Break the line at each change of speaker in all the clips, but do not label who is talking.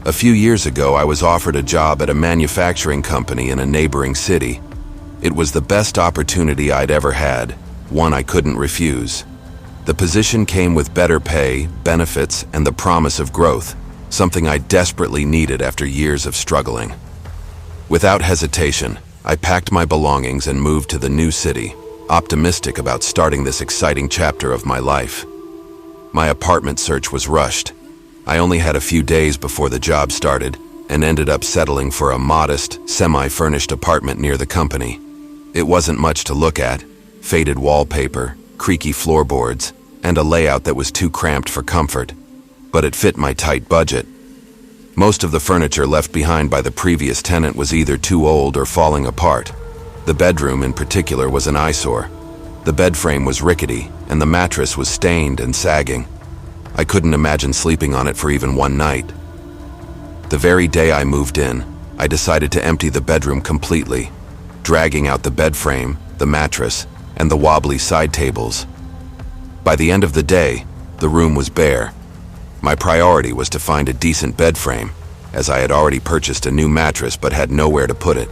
A few years ago, I was offered a job at a manufacturing company in a neighboring city. It was the best opportunity I'd ever had, one I couldn't refuse. The position came with better pay, benefits, and the promise of growth, something I desperately needed after years of struggling. Without hesitation, I packed my belongings and moved to the new city, optimistic about starting this exciting chapter of my life. My apartment search was rushed. I only had a few days before the job started and ended up settling for a modest, semi-furnished apartment near the company. It wasn't much to look at: faded wallpaper, creaky floorboards, and a layout that was too cramped for comfort. But it fit my tight budget. Most of the furniture left behind by the previous tenant was either too old or falling apart. The bedroom in particular was an eyesore. The bed frame was rickety, and the mattress was stained and sagging. I couldn't imagine sleeping on it for even one night. The very day I moved in, I decided to empty the bedroom completely, dragging out the bed frame, the mattress, and the wobbly side tables. By the end of the day, the room was bare. My priority was to find a decent bed frame, as I had already purchased a new mattress but had nowhere to put it.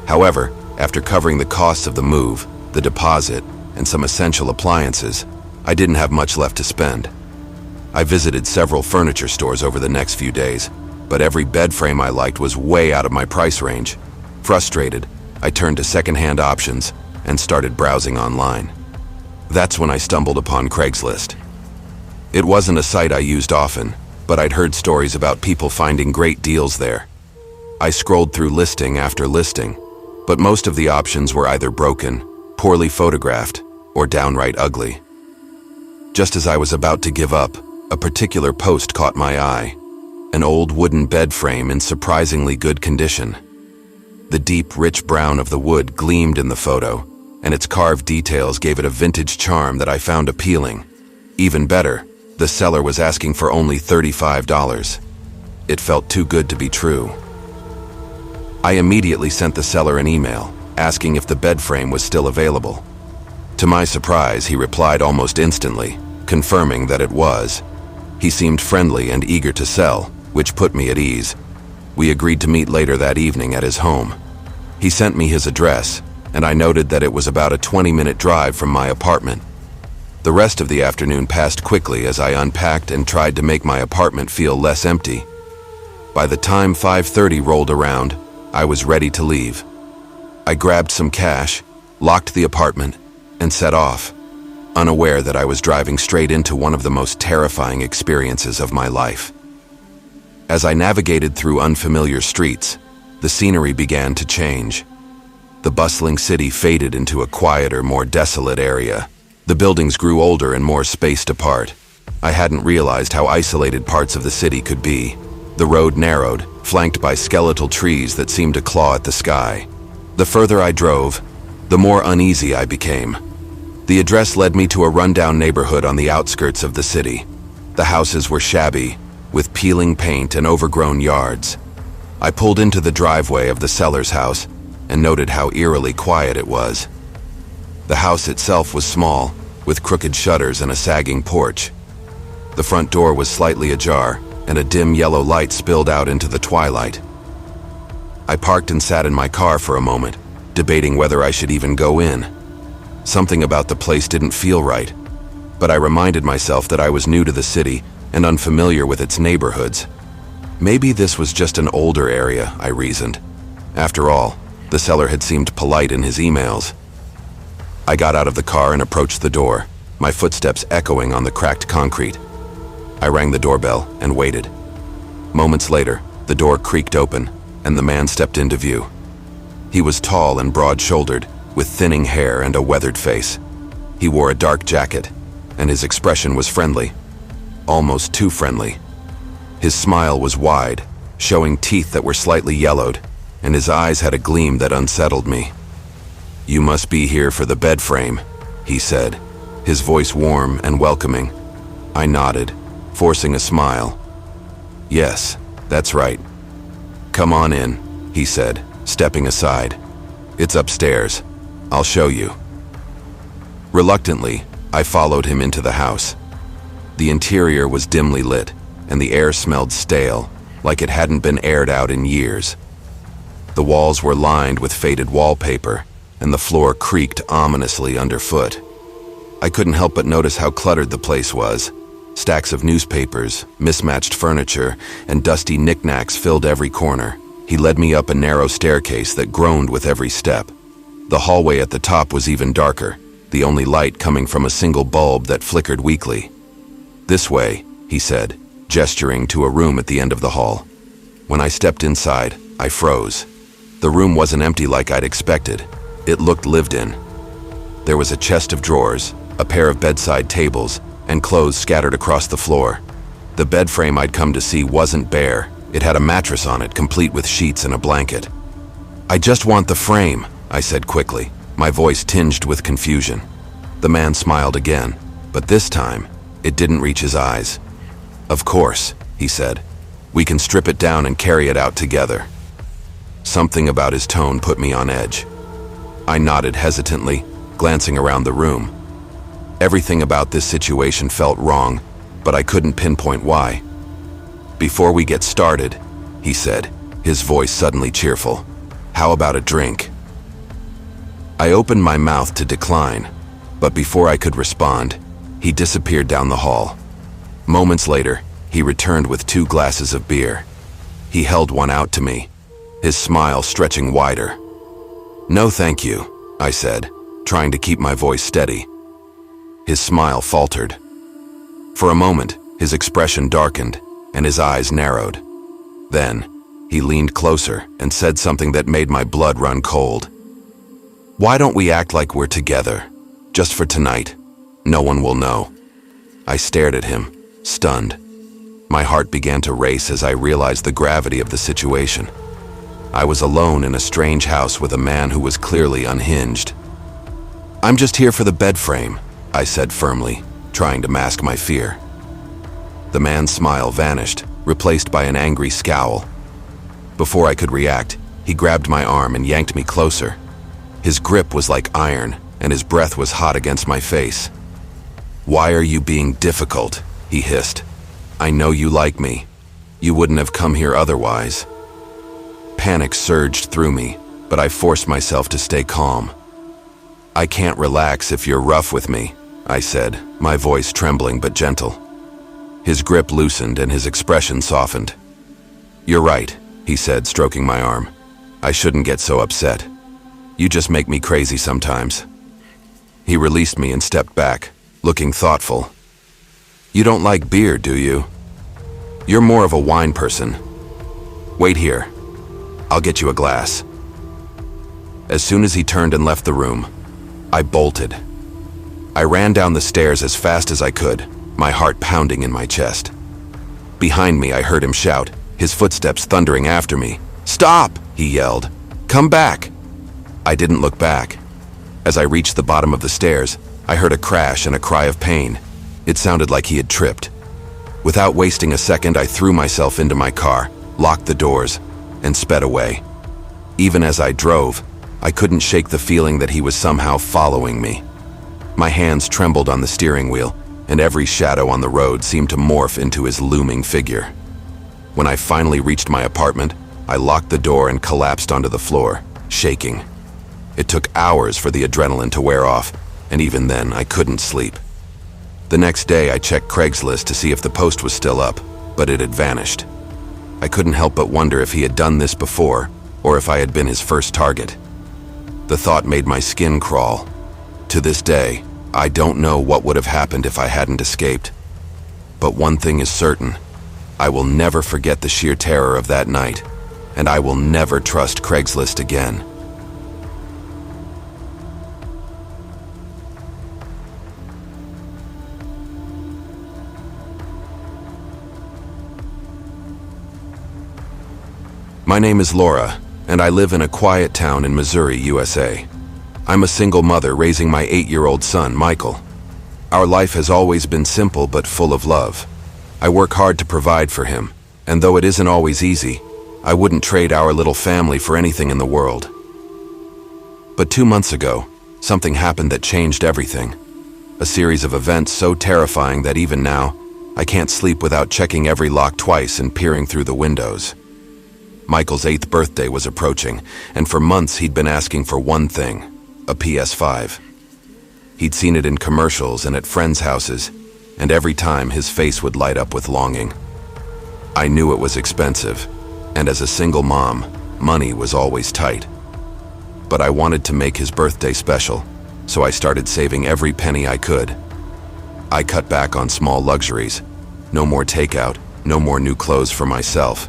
However, after covering the costs of the move, the deposit, and some essential appliances, I didn't have much left to spend. I visited several furniture stores over the next few days, but every bed frame I liked was way out of my price range. Frustrated, I turned to secondhand options and started browsing online. That's when I stumbled upon Craigslist. It wasn't a site I used often, but I'd heard stories about people finding great deals there. I scrolled through listing after listing, but most of the options were either broken, poorly photographed, or downright ugly. Just as I was about to give up, a particular post caught my eye: an old wooden bed frame in surprisingly good condition. The deep, rich brown of the wood gleamed in the photo, and its carved details gave it a vintage charm that I found appealing. Even better, the seller was asking for only $35. It felt too good to be true. I immediately sent the seller an email, asking if the bed frame was still available. To my surprise, he replied almost instantly, confirming that it was. He seemed friendly and eager to sell, which put me at ease. We agreed to meet later that evening at his home. He sent me his address, and I noted that it was about a 20-minute drive from my apartment. The rest of the afternoon passed quickly as I unpacked and tried to make my apartment feel less empty. By the time 5:30 rolled around, I was ready to leave. I grabbed some cash, locked the apartment, and set off, unaware that I was driving straight into one of the most terrifying experiences of my life. As I navigated through unfamiliar streets, the scenery began to change. The bustling city faded into a quieter, more desolate area. The buildings grew older and more spaced apart. I hadn't realized how isolated parts of the city could be. The road narrowed, flanked by skeletal trees that seemed to claw at the sky. The further I drove, the more uneasy I became. The address led me to a rundown neighborhood on the outskirts of the city. The houses were shabby, with peeling paint and overgrown yards. I pulled into the driveway of the seller's house and noted how eerily quiet it was. The house itself was small, with crooked shutters and a sagging porch. The front door was slightly ajar, and a dim yellow light spilled out into the twilight. I parked and sat in my car for a moment, debating whether I should even go in. Something about the place didn't feel right, but I reminded myself that I was new to the city and unfamiliar with its neighborhoods. Maybe this was just an older area, I reasoned. After all, the seller had seemed polite in his emails. I got out of the car and approached the door, my footsteps echoing on the cracked concrete. I rang the doorbell and waited. Moments later, the door creaked open, and the man stepped into view. He was tall and broad-shouldered, with thinning hair and a weathered face. He wore a dark jacket, and his expression was friendly, almost too friendly. His smile was wide, showing teeth that were slightly yellowed, and his eyes had a gleam that unsettled me. "You must be here for the bed frame," he said, his voice warm and welcoming. I nodded, forcing a smile. "Yes, that's right." "Come on in," he said, stepping aside. "It's upstairs. I'll show you." Reluctantly, I followed him into the house. The interior was dimly lit, and the air smelled stale, like it hadn't been aired out in years. The walls were lined with faded wallpaper, and the floor creaked ominously underfoot. I couldn't help but notice how cluttered the place was. Stacks of newspapers, mismatched furniture, and dusty knickknacks filled every corner. He led me up a narrow staircase that groaned with every step. The hallway at the top was even darker, the only light coming from a single bulb that flickered weakly. "This way," he said, gesturing to a room at the end of the hall. When I stepped inside, I froze. The room wasn't empty like I'd expected. It looked lived in. There was a chest of drawers, a pair of bedside tables, and clothes scattered across the floor. The bed frame I'd come to see wasn't bare. It had a mattress on it, complete with sheets and a blanket. "I just want the frame," I said quickly, my voice tinged with confusion. The man smiled again, but this time, it didn't reach his eyes. "Of course," he said. "We can strip it down and carry it out together." Something about his tone put me on edge. I nodded hesitantly, glancing around the room. Everything about this situation felt wrong, but I couldn't pinpoint why. "Before we get started," he said, his voice suddenly cheerful, "how about a drink?" I opened my mouth to decline, but before I could respond, he disappeared down the hall. Moments later, he returned with 2 glasses of beer. He held one out to me, his smile stretching wider. "No, thank you," I said, trying to keep my voice steady. His smile faltered. For a moment, his expression darkened, and his eyes narrowed. Then, he leaned closer and said something that made my blood run cold. "Why don't we act like we're together? Just for tonight. No one will know." I stared at him, stunned. My heart began to race as I realized the gravity of the situation. I was alone in a strange house with a man who was clearly unhinged. "I'm just here for the bed frame," I said firmly, trying to mask my fear. The man's smile vanished, replaced by an angry scowl. Before I could react, he grabbed my arm and yanked me closer. His grip was like iron, and his breath was hot against my face. "Why are you being difficult?" he hissed. "I know you like me. You wouldn't have come here otherwise." Panic surged through me, but I forced myself to stay calm. "I can't relax if you're rough with me," I said, my voice trembling but gentle. His grip loosened and his expression softened. "You're right," he said, stroking my arm. "I shouldn't get so upset. You just make me crazy sometimes." He released me and stepped back, looking thoughtful. "You don't like beer, do you? You're more of a wine person. Wait here. I'll get you a glass." As soon as he turned and left the room, I bolted. I ran down the stairs as fast as I could, my heart pounding in my chest. Behind me, I heard him shout, his footsteps thundering after me. "Stop!" he yelled. "Come back!" I didn't look back. As I reached the bottom of the stairs, I heard a crash and a cry of pain. It sounded like he had tripped. Without wasting a second, I threw myself into my car, locked the doors, and sped away. Even as I drove, I couldn't shake the feeling that he was somehow following me. My hands trembled on the steering wheel, and every shadow on the road seemed to morph into his looming figure. When I finally reached my apartment, I locked the door and collapsed onto the floor, shaking. It took hours for the adrenaline to wear off, and even then I couldn't sleep. The next day I checked Craigslist to see if the post was still up, but it had vanished. I couldn't help but wonder if he had done this before, or if I had been his first target. The thought made my skin crawl. To this day, I don't know what would have happened if I hadn't escaped. But one thing is certain, I will never forget the sheer terror of that night, and I will never trust Craigslist again. My name is Laura, and I live in a quiet town in Missouri, USA. I'm a single mother raising my 8-year-old son, Michael. Our life has always been simple but full of love. I work hard to provide for him, and though it isn't always easy, I wouldn't trade our little family for anything in the world. But 2 months ago, something happened that changed everything. A series of events so terrifying that even now, I can't sleep without checking every lock twice and peering through the windows. Michael's 8th birthday was approaching, and for months he'd been asking for one thing, a PS5. He'd seen it in commercials and at friends' houses, and every time his face would light up with longing. I knew it was expensive, and as a single mom, money was always tight. But I wanted to make his birthday special, so I started saving every penny I could. I cut back on small luxuries, no more takeout, no more new clothes for myself.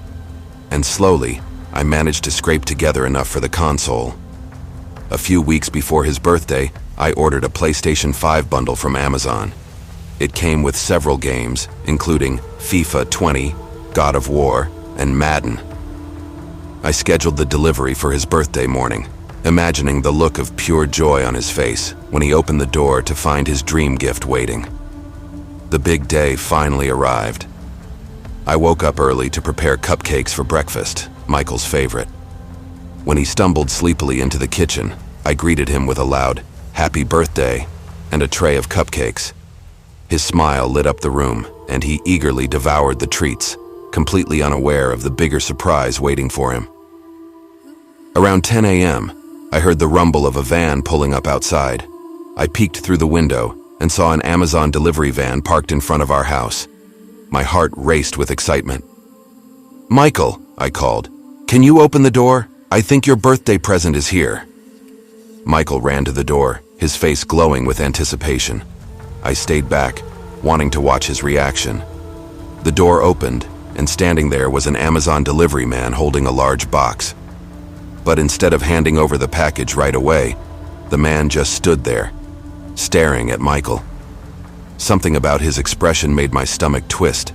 And slowly, I managed to scrape together enough for the console. A few weeks before his birthday, I ordered a PlayStation 5 bundle from Amazon. It came with several games, including FIFA 20, God of War, and Madden. I scheduled the delivery for his birthday morning, imagining the look of pure joy on his face when he opened the door to find his dream gift waiting. The big day finally arrived. I woke up early to prepare cupcakes for breakfast, Michael's favorite. When he stumbled sleepily into the kitchen, I greeted him with a loud, "Happy birthday," and a tray of cupcakes. His smile lit up the room, and he eagerly devoured the treats, completely unaware of the bigger surprise waiting for him. Around 10 a.m., I heard the rumble of a van pulling up outside. I peeked through the window and saw an Amazon delivery van parked in front of our house. My heart raced with excitement. "Michael," I called, "can you open the door? I think your birthday present is here." Michael ran to the door, his face glowing with anticipation. I stayed back, wanting to watch his reaction. The door opened, and standing there was an Amazon delivery man holding a large box. But instead of handing over the package right away, the man just stood there, staring at Michael. Something about his expression made my stomach twist.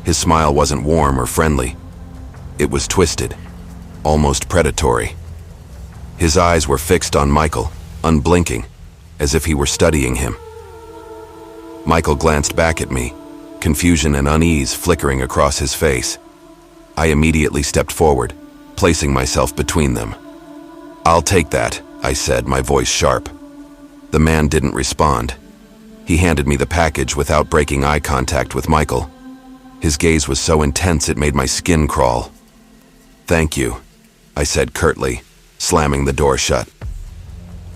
His smile wasn't warm or friendly. It was twisted, almost predatory. His eyes were fixed on Michael, unblinking, as if he were studying him. Michael glanced back at me, confusion and unease flickering across his face. I immediately stepped forward, placing myself between them. "I'll take that," I said, my voice sharp. The man didn't respond. He handed me the package without breaking eye contact with Michael. His gaze was so intense it made my skin crawl. "Thank you," I said curtly, slamming the door shut.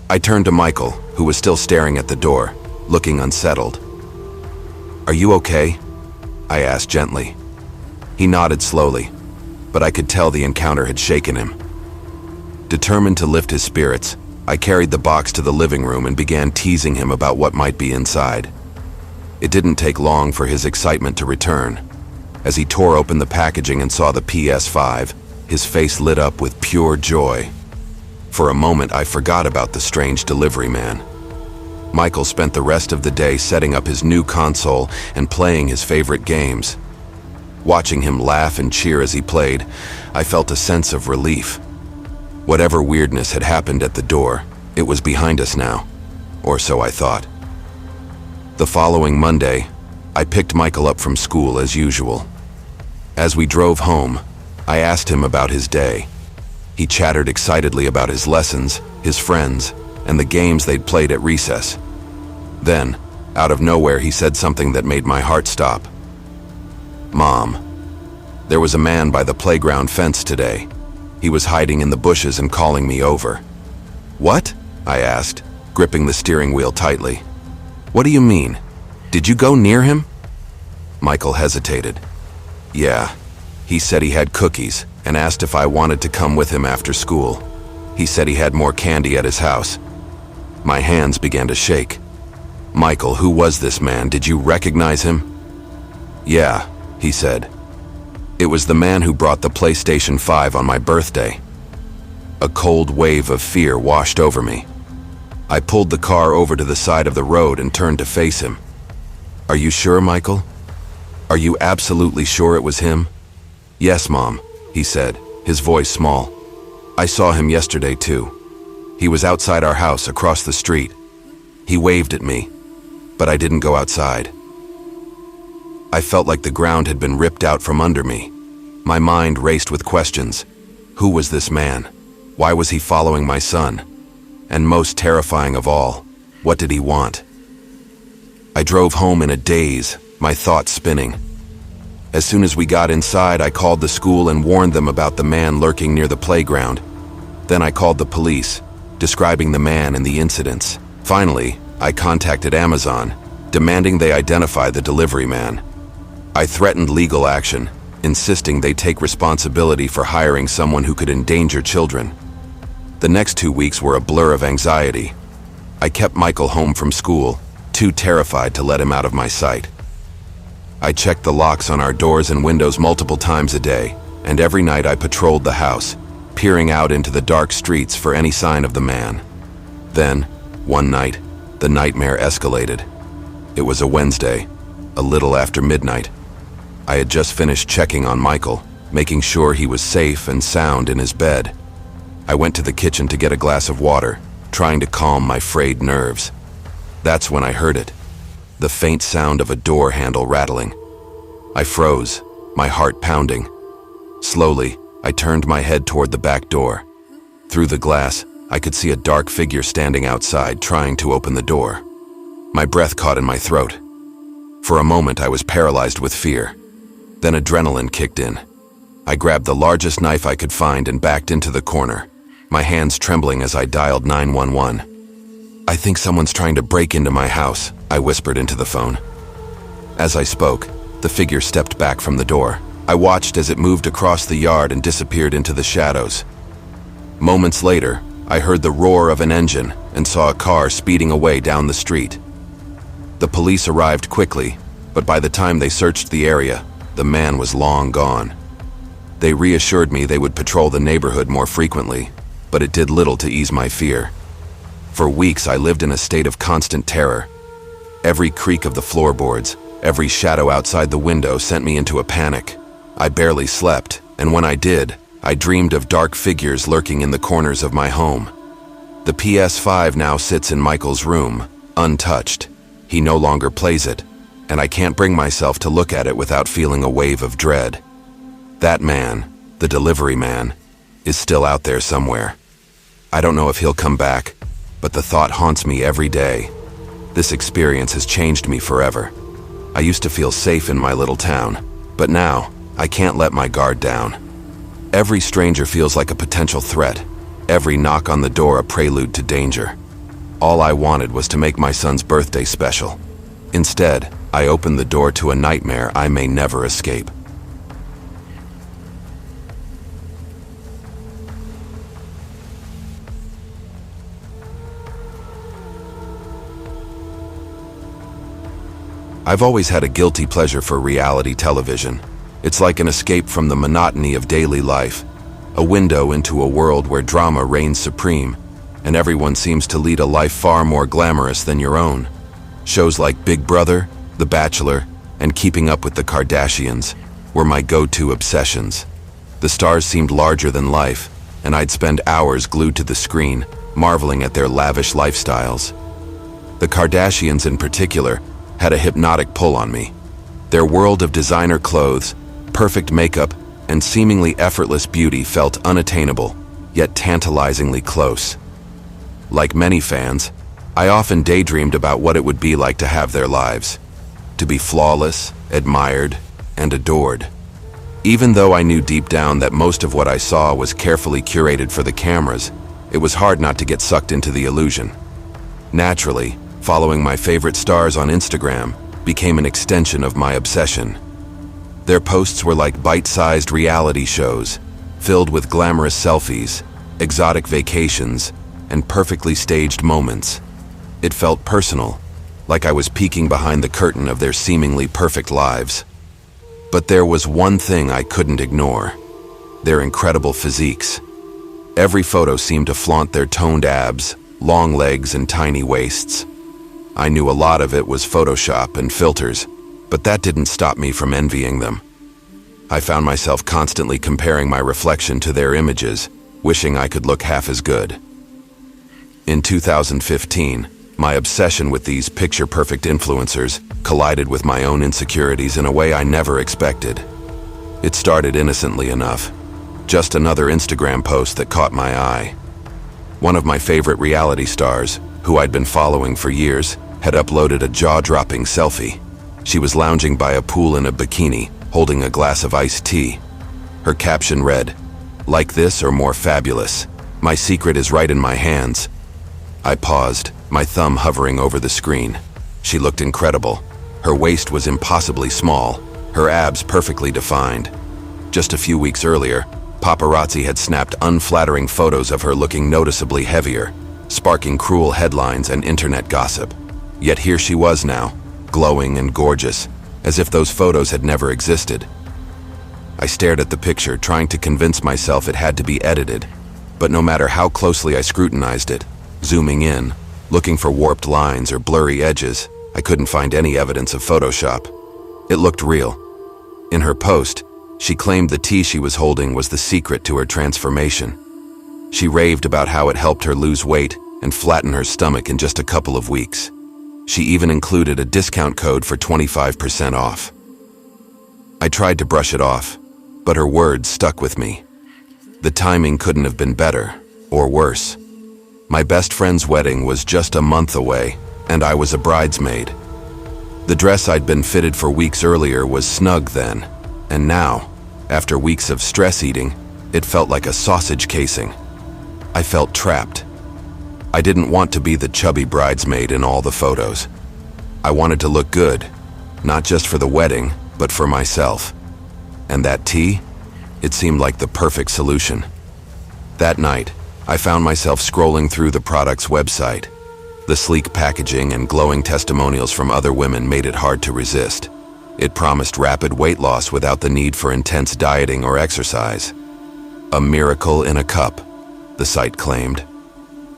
I turned to Michael, who was still staring at the door, looking unsettled. "Are you okay?" I asked gently. He nodded slowly, but I could tell the encounter had shaken him. Determined to lift his spirits, I carried the box to the living room and began teasing him about what might be inside. It didn't take long for his excitement to return. As he tore open the packaging and saw the PS5, his face lit up with pure joy. For a moment, I forgot about the strange delivery man. Michael spent the rest of the day setting up his new console and playing his favorite games. Watching him laugh and cheer as he played, I felt a sense of relief. Whatever weirdness had happened at the door, it was behind us now, or so I thought. The following Monday, I picked Michael up from school as usual. As we drove home, I asked him about his day. He chattered excitedly about his lessons, his friends, and the games they'd played at recess. Then, out of nowhere, he said something that made my heart stop. "Mom, there was a man by the playground fence today. He was hiding in the bushes and calling me over." "What?" I asked, gripping the steering wheel tightly. "What do you mean? Did you go near him?" Michael hesitated. "Yeah, he said he had cookies and asked if I wanted to come with him after school. He said he had more candy at his house." My hands began to shake. "Michael, who was this man? Did you recognize him?" "Yeah," he said. "It was the man who brought the PlayStation 5 on my birthday." A cold wave of fear washed over me. I pulled the car over to the side of the road and turned to face him. "Are you sure, Michael? Are you absolutely sure it was him?" "Yes, Mom," he said, his voice small. "I saw him yesterday, too. He was outside our house across the street. He waved at me, but I didn't go outside." I felt like the ground had been ripped out from under me. My mind raced with questions. Who was this man? Why was he following my son? And most terrifying of all, what did he want? I drove home in a daze, my thoughts spinning. As soon as we got inside, I called the school and warned them about the man lurking near the playground. Then I called the police, describing the man and the incidents. Finally, I contacted Amazon, demanding they identify the delivery man. I threatened legal action, insisting they take responsibility for hiring someone who could endanger children. The next 2 weeks were a blur of anxiety. I kept Michael home from school, too terrified to let him out of my sight. I checked the locks on our doors and windows multiple times a day, and every night I patrolled the house, peering out into the dark streets for any sign of the man. Then, one night, the nightmare escalated. It was a Wednesday, a little after midnight. I had just finished checking on Michael, making sure he was safe and sound in his bed. I went to the kitchen to get a glass of water, trying to calm my frayed nerves. That's when I heard it, the faint sound of a door handle rattling. I froze, my heart pounding. Slowly, I turned my head toward the back door. Through the glass, I could see a dark figure standing outside, trying to open the door. My breath caught in my throat. For a moment, I was paralyzed with fear. Then adrenaline kicked in. I grabbed the largest knife I could find and backed into the corner, my hands trembling as I dialed 911. "I think someone's trying to break into my house," I whispered into the phone. As I spoke, the figure stepped back from the door. I watched as it moved across the yard and disappeared into the shadows. Moments later, I heard the roar of an engine and saw a car speeding away down the street. The police arrived quickly, but by the time they searched the area, the man was long gone. They reassured me they would patrol the neighborhood more frequently, but it did little to ease my fear. For weeks, I lived in a state of constant terror. Every creak of the floorboards, every shadow outside the window sent me into a panic. I barely slept, and when I did, I dreamed of dark figures lurking in the corners of my home. The PS5 now sits in Michael's room, untouched. He no longer plays it, and I can't bring myself to look at it without feeling a wave of dread. That man, the delivery man, is still out there somewhere. I don't know if he'll come back, but the thought haunts me every day. This experience has changed me forever. I used to feel safe in my little town, but now I can't let my guard down. Every stranger feels like a potential threat, every knock on the door a prelude to danger. All I wanted was to make my son's birthday special. Instead, I opened the door to a nightmare I may never escape. I've always had a guilty pleasure for reality television. It's like an escape from the monotony of daily life, a window into a world where drama reigns supreme, and everyone seems to lead a life far more glamorous than your own. Shows like Big Brother, The Bachelor, and Keeping Up with the Kardashians were my go-to obsessions. The stars seemed larger than life, and I'd spend hours glued to the screen, marveling at their lavish lifestyles. The Kardashians in particular had a hypnotic pull on me. Their world of designer clothes, perfect makeup, and seemingly effortless beauty felt unattainable, yet tantalizingly close. Like many fans, I often daydreamed about what it would be like to have their lives, to be flawless, admired, and adored. Even though I knew deep down that most of what I saw was carefully curated for the cameras, it was hard not to get sucked into the illusion. Naturally, following my favorite stars on Instagram became an extension of my obsession. Their posts were like bite-sized reality shows, filled with glamorous selfies, exotic vacations, and perfectly staged moments. It felt personal, like I was peeking behind the curtain of their seemingly perfect lives. But there was one thing I couldn't ignore: their incredible physiques. Every photo seemed to flaunt their toned abs, long legs, and tiny waists. I knew a lot of it was Photoshop and filters, but that didn't stop me from envying them. I found myself constantly comparing my reflection to their images, wishing I could look half as good. In 2015, my obsession with these picture-perfect influencers collided with my own insecurities in a way I never expected. It started innocently enough, just another Instagram post that caught my eye. One of my favorite reality stars, who I'd been following for years, had uploaded a jaw-dropping selfie. She was lounging by a pool in a bikini, holding a glass of iced tea. Her caption read, "Like this or more fabulous. My secret is right in my hands." I paused, my thumb hovering over the screen. She looked incredible. Her waist was impossibly small, her abs perfectly defined. Just a few weeks earlier, paparazzi had snapped unflattering photos of her looking noticeably heavier, sparking cruel headlines and internet gossip. Yet here she was now, glowing and gorgeous, as if those photos had never existed. I stared at the picture, trying to convince myself it had to be edited, but no matter how closely I scrutinized it, zooming in, looking for warped lines or blurry edges, I couldn't find any evidence of Photoshop. It looked real. In her post, she claimed the tea she was holding was the secret to her transformation. She raved about how it helped her lose weight and flatten her stomach in just a couple of weeks. She even included a discount code for 25% off. I tried to brush it off, but her words stuck with me. The timing couldn't have been better, or worse. My best friend's wedding was just a month away, and I was a bridesmaid. The dress I'd been fitted for weeks earlier was snug then, and now, after weeks of stress eating, it felt like a sausage casing. I felt trapped. I didn't want to be the chubby bridesmaid in all the photos. I wanted to look good, not just for the wedding, but for myself. And that tea? It seemed like the perfect solution. That night, I found myself scrolling through the product's website. The sleek packaging and glowing testimonials from other women made it hard to resist. It promised rapid weight loss without the need for intense dieting or exercise. A miracle in a cup, the site claimed.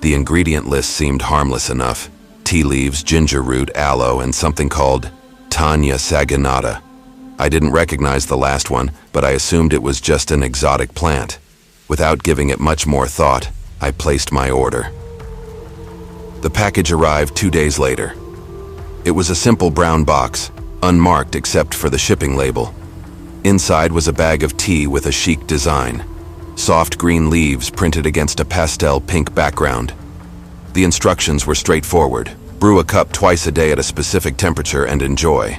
The ingredient list seemed harmless enough: tea leaves, ginger root, aloe, and something called Tanya saginata. I didn't recognize the last one, but I assumed it was just an exotic plant. Without giving it much more thought, I placed my order. The package arrived 2 days later. It was a simple brown box, unmarked except for the shipping label. Inside was a bag of tea with a chic design. Soft green leaves printed against a pastel pink background. The instructions were straightforward. Brew a cup twice a day at a specific temperature and enjoy.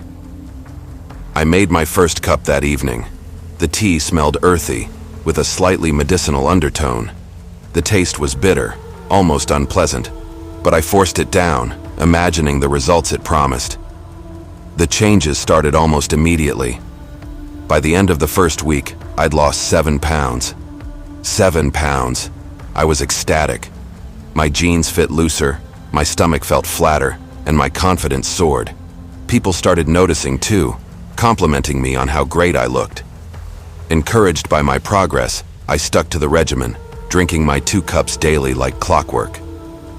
I made my first cup that evening. The tea smelled earthy, with a slightly medicinal undertone. The taste was bitter, almost unpleasant, but I forced it down, imagining the results it promised. The changes started almost immediately. By the end of the first week, I'd lost 7 pounds. 7 pounds. I was ecstatic. My jeans fit looser, my stomach felt flatter, and my confidence soared. People started noticing too, complimenting me on how great I looked. Encouraged by my progress, I stuck to the regimen, drinking my 2 cups daily like clockwork.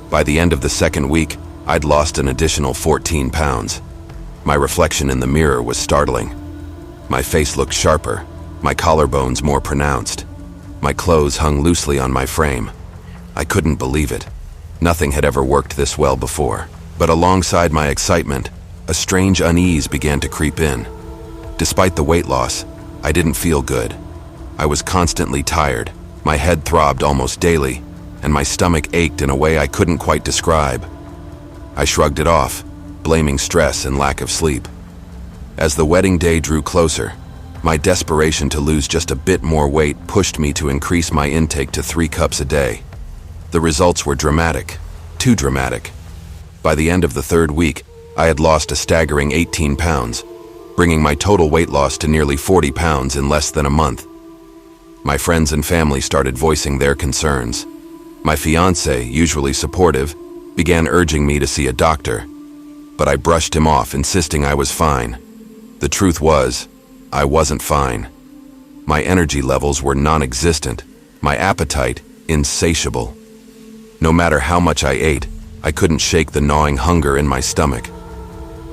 By the end of the second week, I'd lost an additional 14 pounds. My reflection in the mirror was startling. My face looked sharper, my collarbones more pronounced. My clothes hung loosely on my frame. I couldn't believe it. Nothing had ever worked this well before. But alongside my excitement, a strange unease began to creep in. Despite the weight loss, I didn't feel good. I was constantly tired, my head throbbed almost daily, and my stomach ached in a way I couldn't quite describe. I shrugged it off, blaming stress and lack of sleep. As the wedding day drew closer, my desperation to lose just a bit more weight pushed me to increase my intake to 3 cups a day. The results were dramatic, too dramatic. By the end of the third week, I had lost a staggering 18 pounds, bringing my total weight loss to nearly 40 pounds in less than a month. My friends and family started voicing their concerns. My fiancé, usually supportive, began urging me to see a doctor, but I brushed him off, insisting I was fine. The truth was, I wasn't fine. My energy levels were non-existent, my appetite insatiable. No matter how much I ate, I couldn't shake the gnawing hunger in my stomach.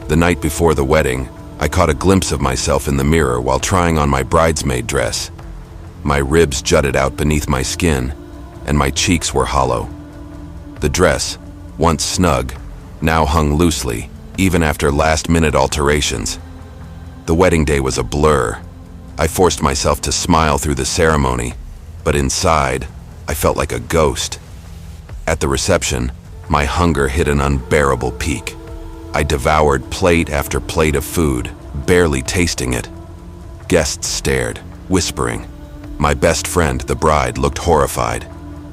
The night before the wedding, I caught a glimpse of myself in the mirror while trying on my bridesmaid dress. My ribs jutted out beneath my skin, and my cheeks were hollow. The dress, once snug, now hung loosely, even after last-minute alterations. The wedding day was a blur. I forced myself to smile through the ceremony, but inside, I felt like a ghost. At the reception, my hunger hit an unbearable peak. I devoured plate after plate of food, barely tasting it. Guests stared, whispering. My best friend, the bride, looked horrified.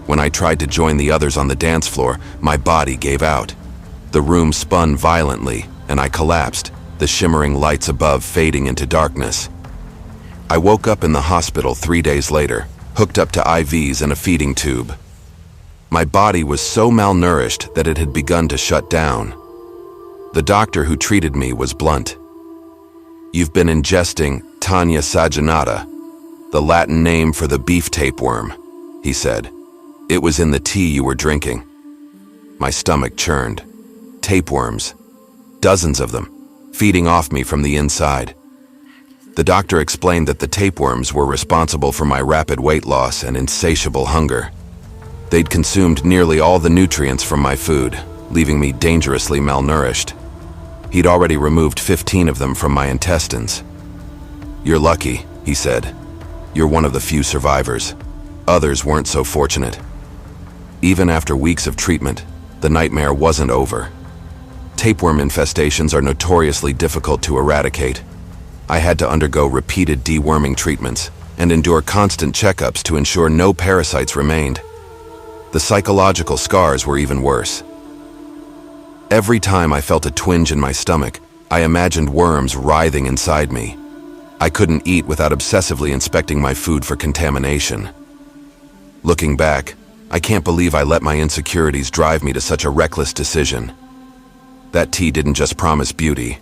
When I tried to join the others on the dance floor, my body gave out. The room spun violently, and I collapsed, the shimmering lights above fading into darkness. I woke up in the hospital 3 days later, hooked up to IVs and a feeding tube. My body was so malnourished that it had begun to shut down. The doctor who treated me was blunt. "You've been ingesting Tanya saginata, the Latin name for the beef tapeworm," he said. "It was in the tea you were drinking." My stomach churned. Tapeworms. Dozens of them, feeding off me from the inside. The doctor explained that the tapeworms were responsible for my rapid weight loss and insatiable hunger. They'd consumed nearly all the nutrients from my food, leaving me dangerously malnourished. He'd already removed 15 of them from my intestines. "You're lucky," he said. "You're one of the few survivors. Others weren't so fortunate." Even after weeks of treatment, the nightmare wasn't over. Tapeworm infestations are notoriously difficult to eradicate. I had to undergo repeated deworming treatments and endure constant checkups to ensure no parasites remained. The psychological scars were even worse. Every time I felt a twinge in my stomach, I imagined worms writhing inside me. I couldn't eat without obsessively inspecting my food for contamination. Looking back, I can't believe I let my insecurities drive me to such a reckless decision. That tea didn't just promise beauty.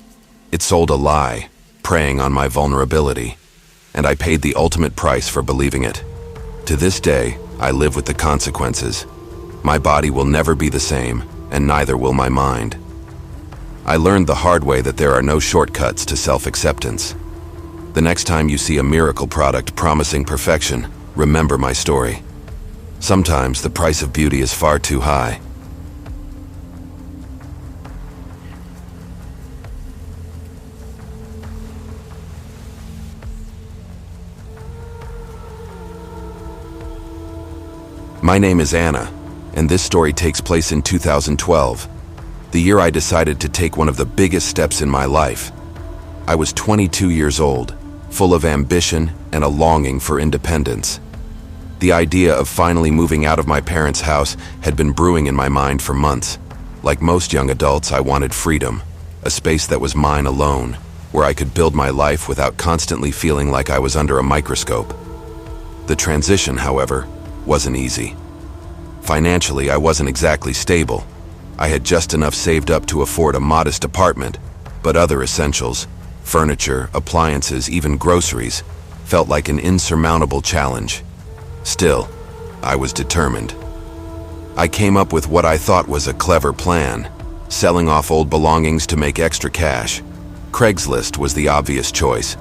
It sold a lie, preying on my vulnerability, and I paid the ultimate price for believing it. To this day, I live with the consequences. My body will never be the same, and neither will my mind. I learned the hard way that there are no shortcuts to self-acceptance. The next time you see a miracle product promising perfection, remember my story. Sometimes the price of beauty is far too high. My name is Anna, and this story takes place in 2012, the year I decided to take one of the biggest steps in my life. I was 22 years old, full of ambition and a longing for independence. The idea of finally moving out of my parents' house had been brewing in my mind for months. Like most young adults, I wanted freedom, a space that was mine alone, where I could build my life without constantly feeling like I was under a microscope. The transition, however, wasn't easy. Financially, I wasn't exactly stable. I had just enough saved up to afford a modest apartment, but other essentials, furniture, appliances, even groceries, felt like an insurmountable challenge. Still, I was determined. I came up with what I thought was a clever plan, selling off old belongings to make extra cash. Craigslist was the obvious choice.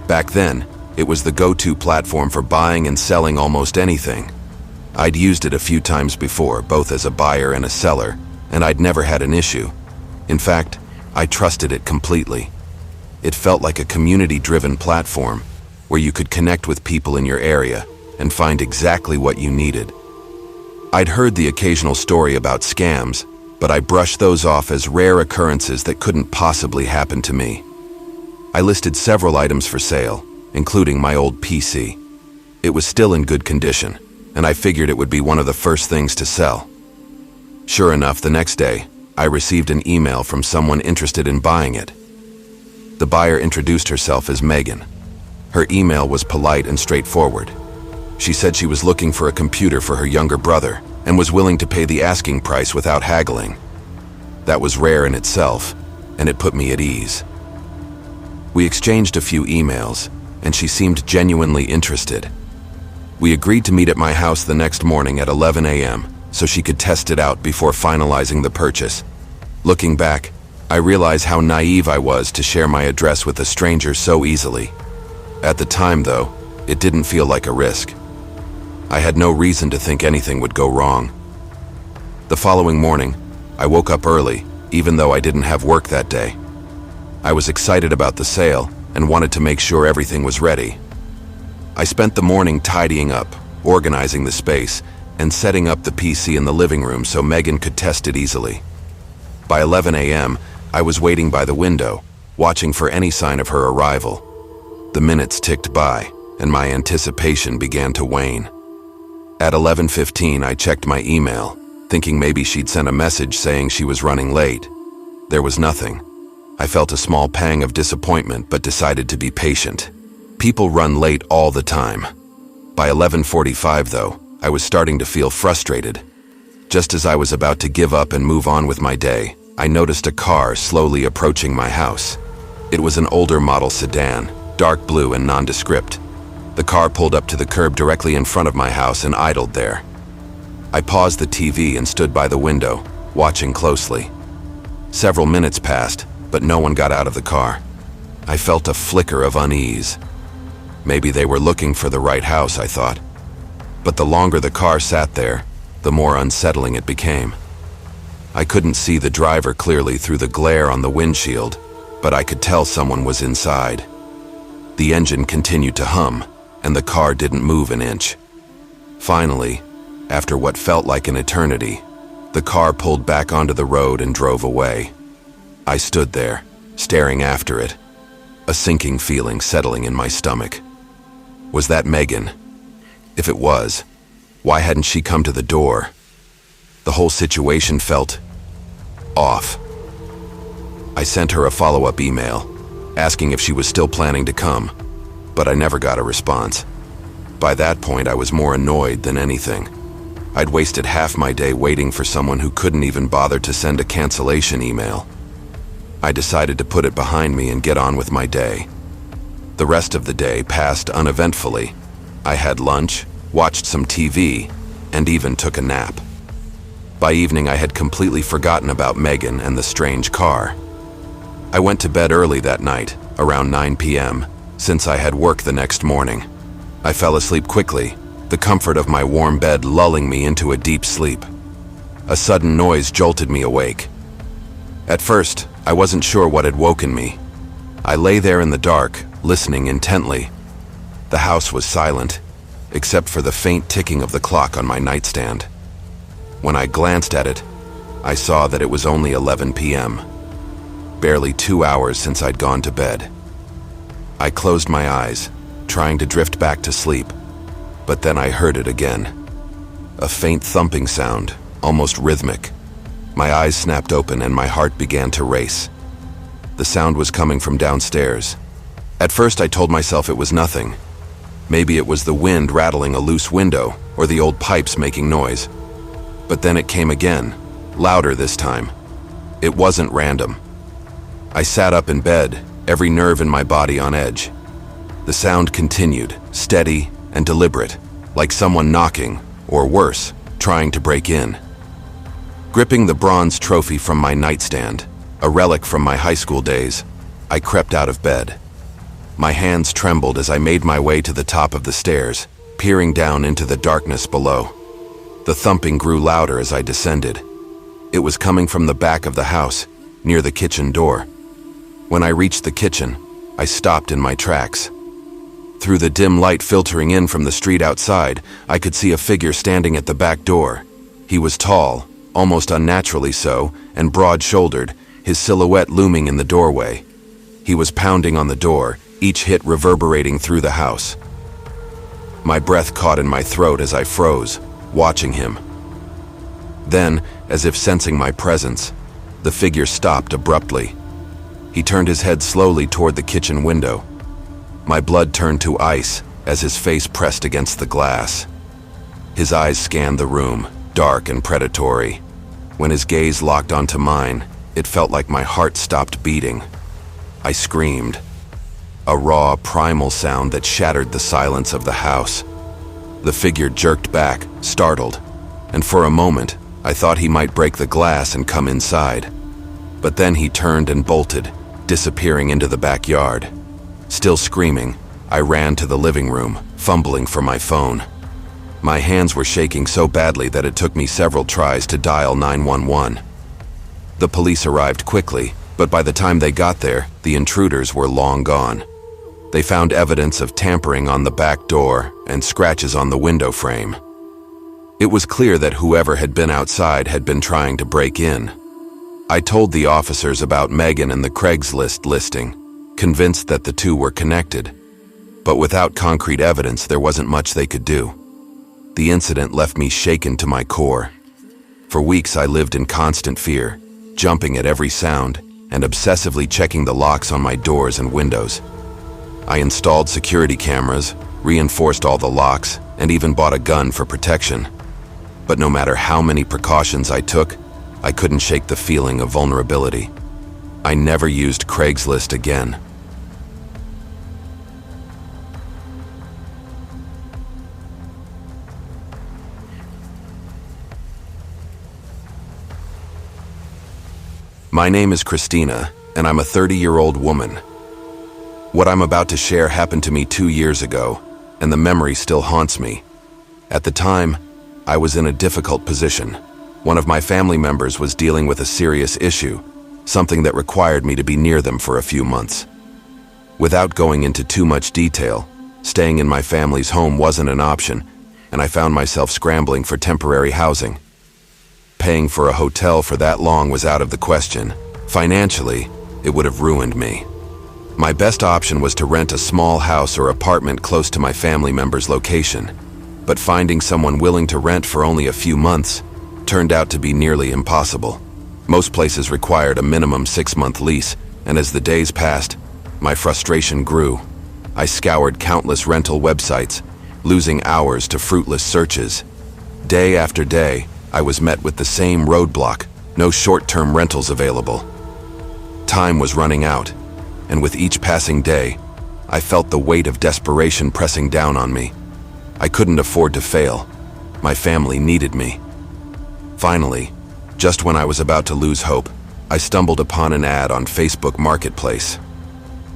Back then, it was the go-to platform for buying and selling almost anything. I'd used it a few times before, both as a buyer and a seller, and I'd never had an issue. In fact, I trusted it completely. It felt like a community-driven platform where you could connect with people in your area and find exactly what you needed. I'd heard the occasional story about scams, but I brushed those off as rare occurrences that couldn't possibly happen to me. I listed several items for sale, including my old PC. It was still in good condition, and I figured it would be one of the first things to sell. Sure enough, the next day, I received an email from someone interested in buying it. The buyer introduced herself as Megan. Her email was polite and straightforward. She said she was looking for a computer for her younger brother and was willing to pay the asking price without haggling. That was rare in itself, and it put me at ease. We exchanged a few emails, and she seemed genuinely interested. We agreed to meet at my house the next morning at 11 a.m. so she could test it out before finalizing the purchase. Looking back, I realize how naive I was to share my address with a stranger so easily. At the time, though, it didn't feel like a risk. I had no reason to think anything would go wrong. The following morning, I woke up early, even though I didn't have work that day. I was excited about the sale and wanted to make sure everything was ready. I spent the morning tidying up, organizing the space, and setting up the PC in the living room so Megan could test it easily. By 11 a.m., I was waiting by the window, watching for any sign of her arrival. The minutes ticked by, and my anticipation began to wane. At 11:15, I checked my email, thinking maybe she'd sent a message saying she was running late. There was nothing. I felt a small pang of disappointment but decided to be patient. People run late all the time. By 11:45, though, I was starting to feel frustrated. Just as I was about to give up and move on with my day, I noticed a car slowly approaching my house. It was an older model sedan, dark blue and nondescript. The car pulled up to the curb directly in front of my house and idled there. I paused the TV and stood by the window, watching closely. Several minutes passed, but no one got out of the car. I felt a flicker of unease. Maybe they were looking for the right house, I thought. But the longer the car sat there, the more unsettling it became. I couldn't see the driver clearly through the glare on the windshield, but I could tell someone was inside. The engine continued to hum, and the car didn't move an inch. Finally, after what felt like an eternity, the car pulled back onto the road and drove away. I stood there, staring after it, a sinking feeling settling in my stomach. Was that Megan? If it was, why hadn't she come to the door? The whole situation felt off. I sent her a follow-up email, asking if she was still planning to come, but I never got a response. By that point, I was more annoyed than anything. I'd wasted half my day waiting for someone who couldn't even bother to send a cancellation email. I decided to put it behind me and get on with my day. The rest of the day passed uneventfully. I had lunch, watched some TV, and even took a nap. By evening, I had completely forgotten about Megan and the strange car. I went to bed early that night, around 9 p.m., since I had work the next morning. I fell asleep quickly, the comfort of my warm bed lulling me into a deep sleep. A sudden noise jolted me awake. At first, I wasn't sure what had woken me. I lay there in the dark, listening intently. The house was silent, except for the faint ticking of the clock on my nightstand. When I glanced at it, I saw that it was only 11 p.m., barely 2 hours since I'd gone to bed. I closed my eyes, trying to drift back to sleep, but then I heard it again. A faint thumping sound, almost rhythmic. My eyes snapped open and my heart began to race. The sound was coming from downstairs. At first I told myself it was nothing. Maybe it was the wind rattling a loose window or the old pipes making noise. But then it came again, louder this time. It wasn't random. I sat up in bed, every nerve in my body on edge. The sound continued, steady and deliberate, like someone knocking, or worse, trying to break in. Gripping the bronze trophy from my nightstand, a relic from my high school days, I crept out of bed. My hands trembled as I made my way to the top of the stairs, peering down into the darkness below. The thumping grew louder as I descended. It was coming from the back of the house, near the kitchen door. When I reached the kitchen, I stopped in my tracks. Through the dim light filtering in from the street outside, I could see a figure standing at the back door. He was tall, almost unnaturally so, and broad-shouldered, his silhouette looming in the doorway. He was pounding on the door, each hit reverberating through the house. My breath caught in my throat as I froze, watching him. Then, as if sensing my presence, the figure stopped abruptly. He turned his head slowly toward the kitchen window. My blood turned to ice as his face pressed against the glass. His eyes scanned the room, dark and predatory. When his gaze locked onto mine, it felt like my heart stopped beating. I screamed. A raw, primal sound that shattered the silence of the house. The figure jerked back, startled, and for a moment, I thought he might break the glass and come inside. But then he turned and bolted, disappearing into the backyard. Still screaming, I ran to the living room, fumbling for my phone. My hands were shaking so badly that it took me several tries to dial 911. The police arrived quickly, but by the time they got there, the intruders were long gone. They found evidence of tampering on the back door and scratches on the window frame. It was clear that whoever had been outside had been trying to break in. I told the officers about Megan and the Craigslist listing, convinced that the two were connected. But without concrete evidence, there wasn't much they could do. The incident left me shaken to my core. For weeks, I lived in constant fear, jumping at every sound and obsessively checking the locks on my doors and windows. I installed security cameras, reinforced all the locks, and even bought a gun for protection. But no matter how many precautions I took, I couldn't shake the feeling of vulnerability. I never used Craigslist again. My name is Christina, and I'm a 30-year-old woman. What I'm about to share happened to me 2 years ago, and the memory still haunts me. At the time, I was in a difficult position. One of my family members was dealing with a serious issue, something that required me to be near them for a few months. Without going into too much detail, staying in my family's home wasn't an option, and I found myself scrambling for temporary housing. Paying for a hotel for that long was out of the question. Financially, it would have ruined me. My best option was to rent a small house or apartment close to my family member's location, but finding someone willing to rent for only a few months turned out to be nearly impossible. Most places required a minimum 6-month lease, and as the days passed, my frustration grew. I scoured countless rental websites, losing hours to fruitless searches. Day after day, I was met with the same roadblock: no short-term rentals available. Time was running out, and with each passing day, I felt the weight of desperation pressing down on me. I couldn't afford to fail. My family needed me. Finally, just when I was about to lose hope, I stumbled upon an ad on Facebook Marketplace.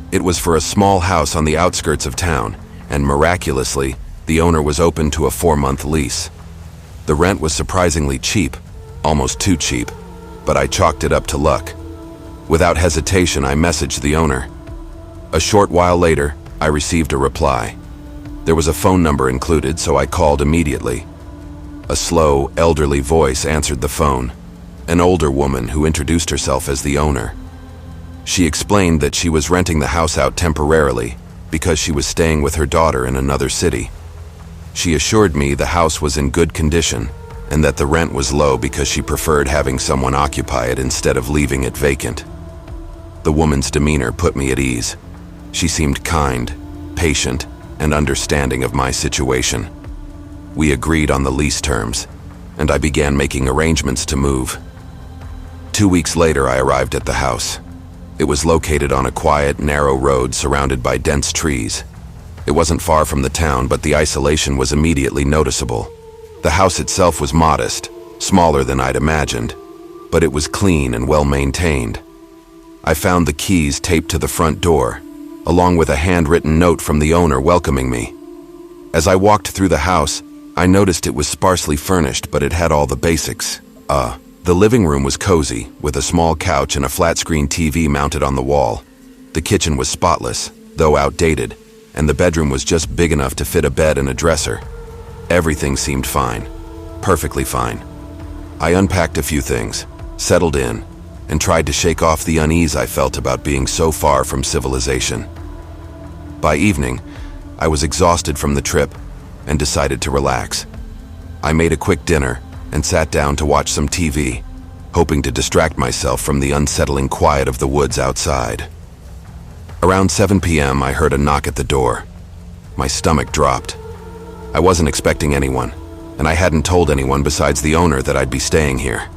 It was for a small house on the outskirts of town, and miraculously, the owner was open to a 4-month lease. The rent was surprisingly cheap, almost too cheap, but I chalked it up to luck. Without hesitation, I messaged the owner. A short while later, I received a reply. There was a phone number included, so I called immediately. A slow, elderly voice answered the phone, an older woman who introduced herself as the owner. She explained that she was renting the house out temporarily because she was staying with her daughter in another city. She assured me the house was in good condition and that the rent was low because she preferred having someone occupy it instead of leaving it vacant. The woman's demeanor put me at ease. She seemed kind, patient, and understanding of my situation. We agreed on the lease terms, and I began making arrangements to move. 2 weeks later, I arrived at the house. It was located on a quiet, narrow road surrounded by dense trees. It wasn't far from the town, but the isolation was immediately noticeable. The house itself was modest, smaller than I'd imagined, but it was clean and well-maintained. I found the keys taped to the front door, along with a handwritten note from the owner welcoming me. As I walked through the house, I noticed it was sparsely furnished, but it had all the basics. The living room was cozy, with a small couch and a flat-screen TV mounted on the wall. The kitchen was spotless, though outdated, and the bedroom was just big enough to fit a bed and a dresser. Everything seemed fine, perfectly fine. I unpacked a few things, settled in, and tried to shake off the unease I felt about being so far from civilization. By evening, I was exhausted from the trip and decided to relax. I made a quick dinner and sat down to watch some TV, hoping to distract myself from the unsettling quiet of the woods outside. Around 7 p.m., I heard a knock at the door. My stomach dropped. I wasn't expecting anyone, and I hadn't told anyone besides the owner that I'd be staying here.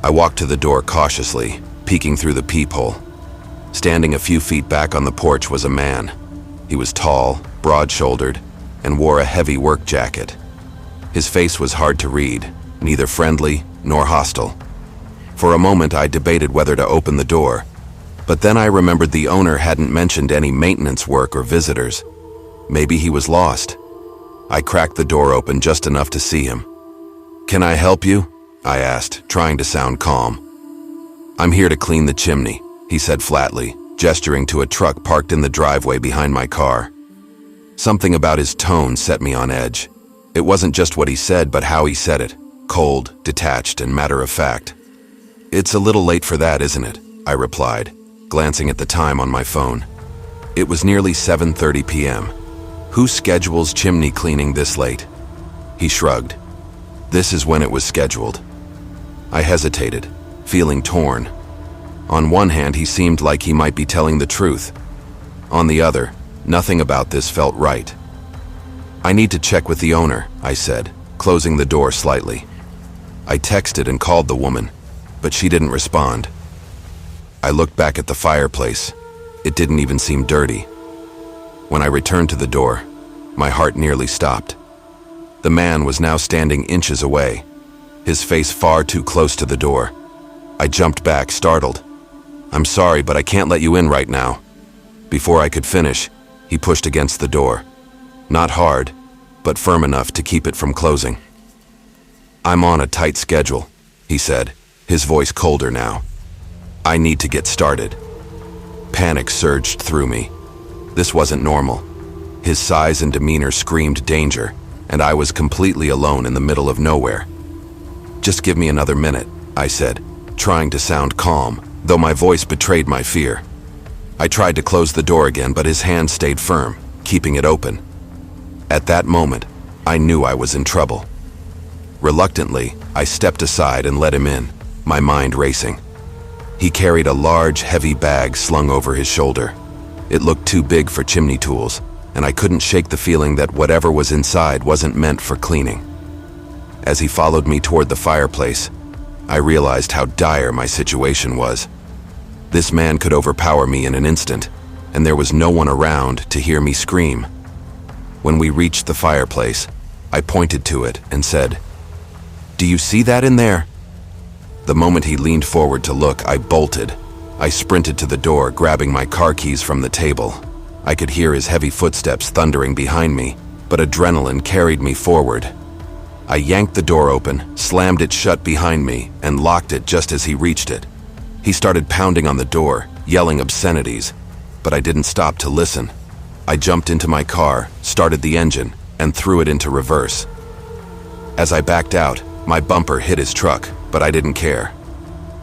I walked to the door cautiously, peeking through the peephole. Standing a few feet back on the porch was a man. He was tall, broad-shouldered, and wore a heavy work jacket. His face was hard to read, neither friendly nor hostile. For a moment, I debated whether to open the door, but then I remembered the owner hadn't mentioned any maintenance work or visitors. Maybe he was lost. I cracked the door open just enough to see him. "Can I help you?" I asked, trying to sound calm. "I'm here to clean the chimney," he said flatly, gesturing to a truck parked in the driveway behind my car. Something about his tone set me on edge. It wasn't just what he said, but how he said it, cold, detached, and matter-of-fact. It's a little late for that, isn't it? I replied, glancing at the time on my phone. It was nearly 7:30 p.m. Who schedules chimney cleaning this late? He shrugged. This is when it was scheduled. I hesitated, feeling torn. On one hand, he seemed like he might be telling the truth. On the other, nothing about this felt right. I need to check with the owner, I said, closing the door slightly. I texted and called the woman, but she didn't respond. I looked back at the fireplace. It didn't even seem dirty. When I returned to the door, my heart nearly stopped. The man was now standing inches away, his face far too close to the door. I jumped back, startled. "I'm sorry, but I can't let you in right now." Before I could finish, he pushed against the door. Not hard, but firm enough to keep it from closing. "I'm on a tight schedule," he said, his voice colder now. "I need to get started." Panic surged through me. This wasn't normal. His size and demeanor screamed danger, and I was completely alone in the middle of nowhere. "Just give me another minute," I said, trying to sound calm, though my voice betrayed my fear. I tried to close the door again, but his hand stayed firm, keeping it open. At that moment, I knew I was in trouble. Reluctantly, I stepped aside and let him in, my mind racing. He carried a large, heavy bag slung over his shoulder. It looked too big for chimney tools, and I couldn't shake the feeling that whatever was inside wasn't meant for cleaning. As he followed me toward the fireplace, I realized how dire my situation was. This man could overpower me in an instant, and there was no one around to hear me scream. When we reached the fireplace, I pointed to it and said, "Do you see that in there?" The moment he leaned forward to look, I bolted. I sprinted to the door, grabbing my car keys from the table. I could hear his heavy footsteps thundering behind me, but adrenaline carried me forward. I yanked the door open, slammed it shut behind me, and locked it just as he reached it. He started pounding on the door, yelling obscenities, but I didn't stop to listen. I jumped into my car, started the engine, and threw it into reverse. As I backed out, my bumper hit his truck, but I didn't care.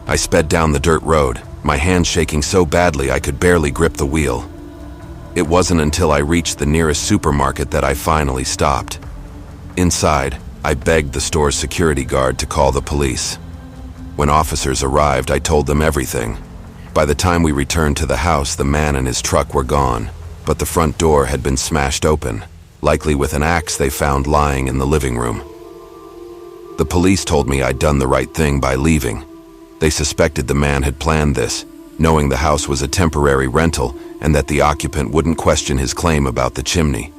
I sped down the dirt road, my hands shaking so badly I could barely grip the wheel. It wasn't until I reached the nearest supermarket that I finally stopped. Inside, I begged the store's security guard to call the police. When officers arrived, I told them everything. By the time we returned to the house, the man and his truck were gone, but the front door had been smashed open, likely with an axe they found lying in the living room. The police told me I'd done the right thing by leaving. They suspected the man had planned this, knowing the house was a temporary rental and that the occupant wouldn't question his claim about the chimney.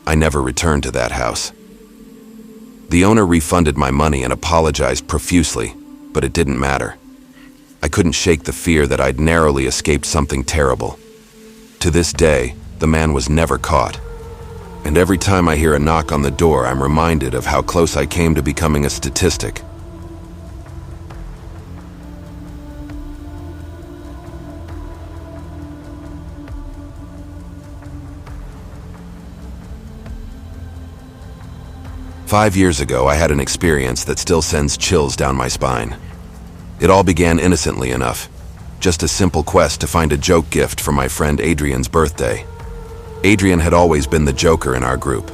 I never returned to that house. The owner refunded my money and apologized profusely, but it didn't matter. I couldn't shake the fear that I'd narrowly escaped something terrible. To this day, the man was never caught. And every time I hear a knock on the door, I'm reminded of how close I came to becoming a statistic. "5 years ago, I had an experience that still sends chills down my spine. It all began innocently enough, just a simple quest to find a joke gift for my friend Adrian's birthday. Adrian had always been the joker in our group.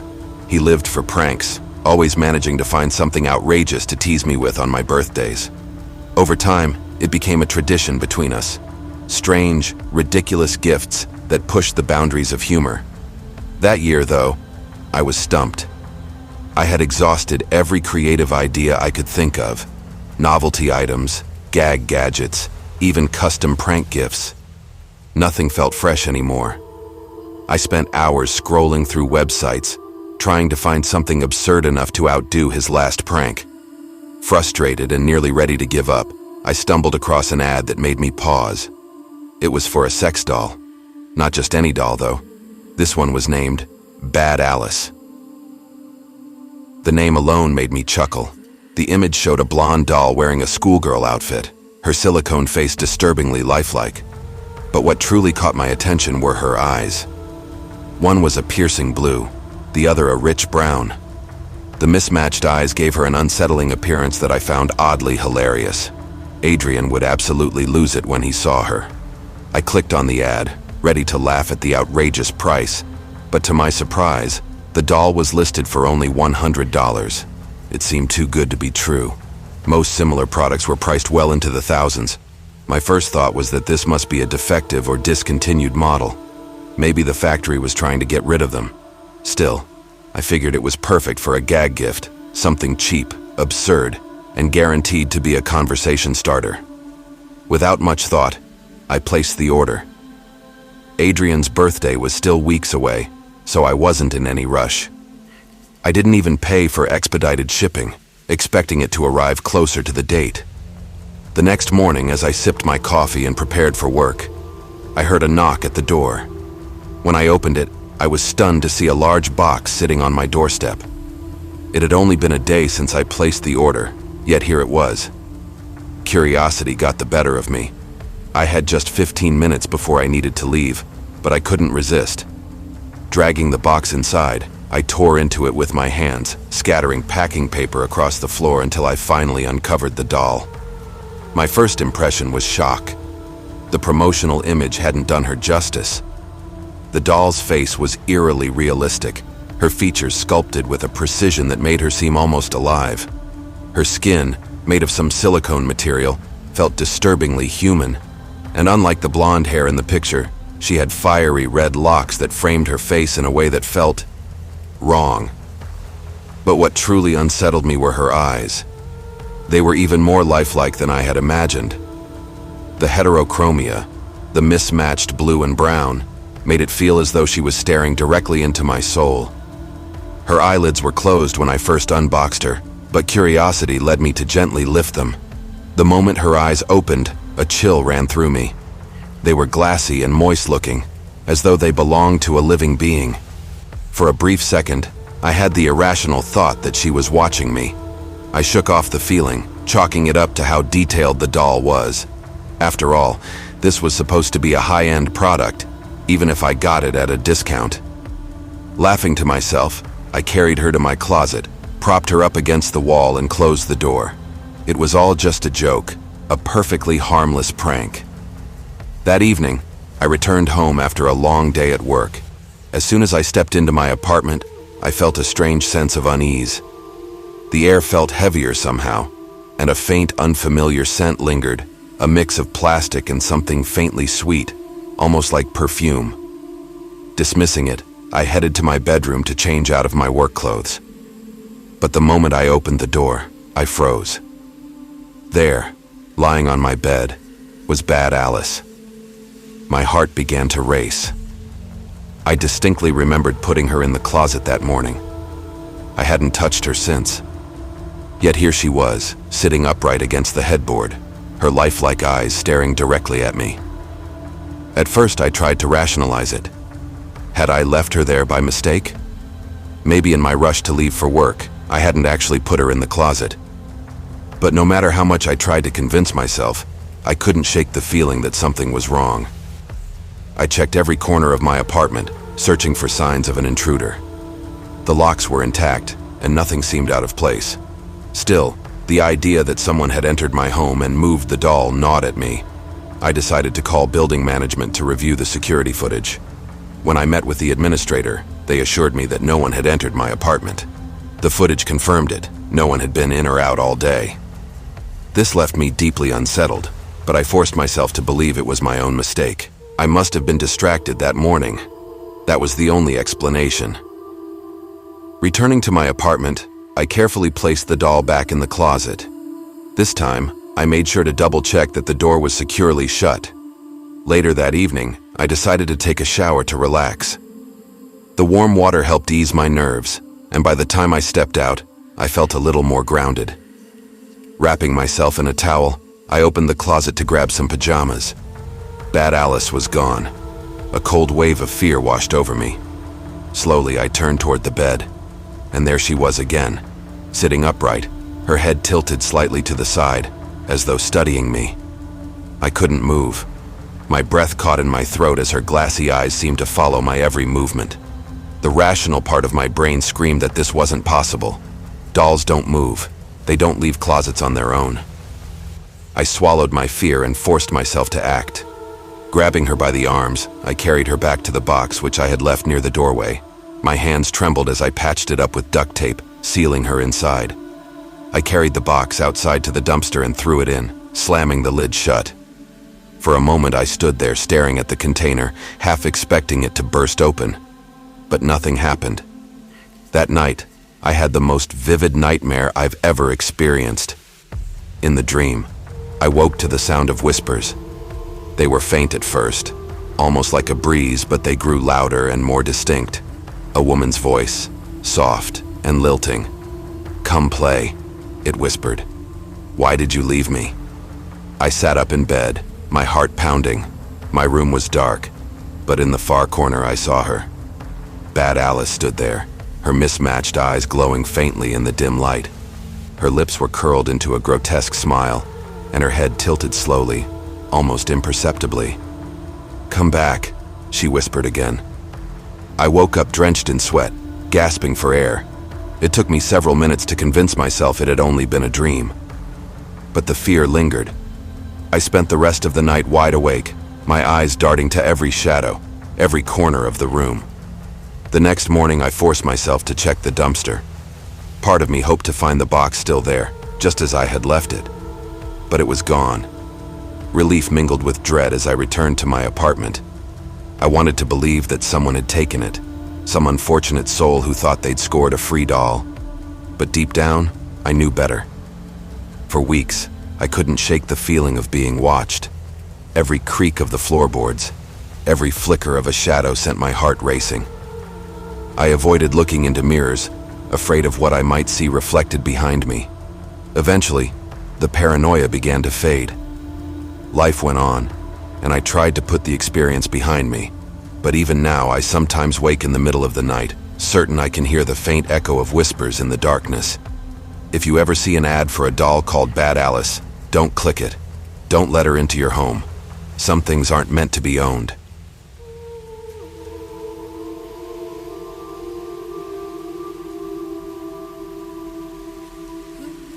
He lived for pranks, always managing to find something outrageous to tease me with on my birthdays. Over time, it became a tradition between us. Strange, ridiculous gifts that pushed the boundaries of humor. That year, though, I was stumped. I had exhausted every creative idea I could think of. Novelty items, gag gadgets, even custom prank gifts. Nothing felt fresh anymore. I spent hours scrolling through websites, trying to find something absurd enough to outdo his last prank. Frustrated and nearly ready to give up, I stumbled across an ad that made me pause. It was for a sex doll. Not just any doll, though. This one was named Bad Alice. The name alone made me chuckle. The image showed a blonde doll wearing a schoolgirl outfit, her silicone face disturbingly lifelike. But what truly caught my attention were her eyes. One was a piercing blue, the other a rich brown. The mismatched eyes gave her an unsettling appearance that I found oddly hilarious. Adrian would absolutely lose it when he saw her. I clicked on the ad, ready to laugh at the outrageous price, but to my surprise, the doll was listed for only $100. It seemed too good to be true. Most similar products were priced well into the thousands. My first thought was that this must be a defective or discontinued model. Maybe the factory was trying to get rid of them. Still, I figured it was perfect for a gag gift, something cheap, absurd, and guaranteed to be a conversation starter. Without much thought, I placed the order. Adrian's birthday was still weeks away, so I wasn't in any rush. I didn't even pay for expedited shipping, expecting it to arrive closer to the date. The next morning, as I sipped my coffee and prepared for work, I heard a knock at the door. When I opened it, I was stunned to see a large box sitting on my doorstep. It had only been a day since I placed the order, yet here it was. Curiosity got the better of me. I had just 15 minutes before I needed to leave, but I couldn't resist. Dragging the box inside, I tore into it with my hands, scattering packing paper across the floor until I finally uncovered the doll. My first impression was shock. The promotional image hadn't done her justice. The doll's face was eerily realistic, her features sculpted with a precision that made her seem almost alive. Her skin, made of some silicone material, felt disturbingly human, and unlike the blonde hair in the picture, she had fiery red locks that framed her face in a way that felt wrong. But what truly unsettled me were her eyes. They were even more lifelike than I had imagined. The heterochromia, the mismatched blue and brown, made it feel as though she was staring directly into my soul. Her eyelids were closed when I first unboxed her, but curiosity led me to gently lift them. The moment her eyes opened, a chill ran through me. They were glassy and moist-looking, as though they belonged to a living being. For a brief second, I had the irrational thought that she was watching me. I shook off the feeling, chalking it up to how detailed the doll was. After all, this was supposed to be a high-end product, even if I got it at a discount. Laughing to myself, I carried her to my closet, propped her up against the wall, and closed the door. It was all just a joke, a perfectly harmless prank. That evening, I returned home after a long day at work. As soon as I stepped into my apartment, I felt a strange sense of unease. The air felt heavier somehow, and a faint, unfamiliar scent lingered, a mix of plastic and something faintly sweet, almost like perfume. Dismissing it, I headed to my bedroom to change out of my work clothes. But the moment I opened the door, I froze. There, lying on my bed, was Bad Alice. My heart began to race. I distinctly remembered putting her in the closet that morning. I hadn't touched her since. Yet here she was, sitting upright against the headboard, her lifelike eyes staring directly at me. At first, I tried to rationalize it. Had I left her there by mistake? Maybe in my rush to leave for work, I hadn't actually put her in the closet. But no matter how much I tried to convince myself, I couldn't shake the feeling that something was wrong. I checked every corner of my apartment, searching for signs of an intruder. The locks were intact, and nothing seemed out of place. Still, the idea that someone had entered my home and moved the doll gnawed at me. I decided to call building management to review the security footage. When I met with the administrator, they assured me that no one had entered my apartment. The footage confirmed it. No one had been in or out all day. This left me deeply unsettled, but I forced myself to believe it was my own mistake. I must have been distracted that morning. That was the only explanation. Returning to my apartment, I carefully placed the doll back in the closet. This time, I made sure to double-check that the door was securely shut. Later that evening, I decided to take a shower to relax. The warm water helped ease my nerves, and by the time I stepped out, I felt a little more grounded. Wrapping myself in a towel, I opened the closet to grab some pajamas. Bad Alice was gone. A cold wave of fear washed over me. Slowly, I turned toward the bed, and there she was again, sitting upright, her head tilted slightly to the side, as though studying me. I couldn't move. My breath caught in my throat as her glassy eyes seemed to follow my every movement. The rational part of my brain screamed that this wasn't possible. Dolls don't move. They don't leave closets on their own. I swallowed my fear and forced myself to act. Grabbing her by the arms, I carried her back to the box which I had left near the doorway. My hands trembled as I patched it up with duct tape, sealing her inside. I carried the box outside to the dumpster and threw it in, slamming the lid shut. For a moment I stood there staring at the container, half expecting it to burst open. But nothing happened. That night, I had the most vivid nightmare I've ever experienced. In the dream, I woke to the sound of whispers. They were faint at first, almost like a breeze, but they grew louder and more distinct. A woman's voice, soft and lilting. "Come play," it whispered. "Why did you leave me?" I sat up in bed, my heart pounding. My room was dark, but in the far corner I saw her. Bad Alice stood there, her mismatched eyes glowing faintly in the dim light. Her lips were curled into a grotesque smile, and her head tilted slowly, almost imperceptibly. "Come back," she whispered again. I woke up drenched in sweat, gasping for air. It took me several minutes to convince myself it had only been a dream. But the fear lingered. I spent the rest of the night wide awake, my eyes darting to every shadow, every corner of the room. The next morning I forced myself to check the dumpster. Part of me hoped to find the box still there, just as I had left it. But it was gone. Relief mingled with dread as I returned to my apartment. I wanted to believe that someone had taken it, some unfortunate soul who thought they'd scored a free doll. But deep down, I knew better. For weeks, I couldn't shake the feeling of being watched. Every creak of the floorboards, every flicker of a shadow sent my heart racing. I avoided looking into mirrors, afraid of what I might see reflected behind me. Eventually, the paranoia began to fade. Life went on, and I tried to put the experience behind me. But even now, I sometimes wake in the middle of the night, certain I can hear the faint echo of whispers in the darkness. If you ever see an ad for a doll called Bad Alice, don't click it. Don't let her into your home. Some things aren't meant to be owned.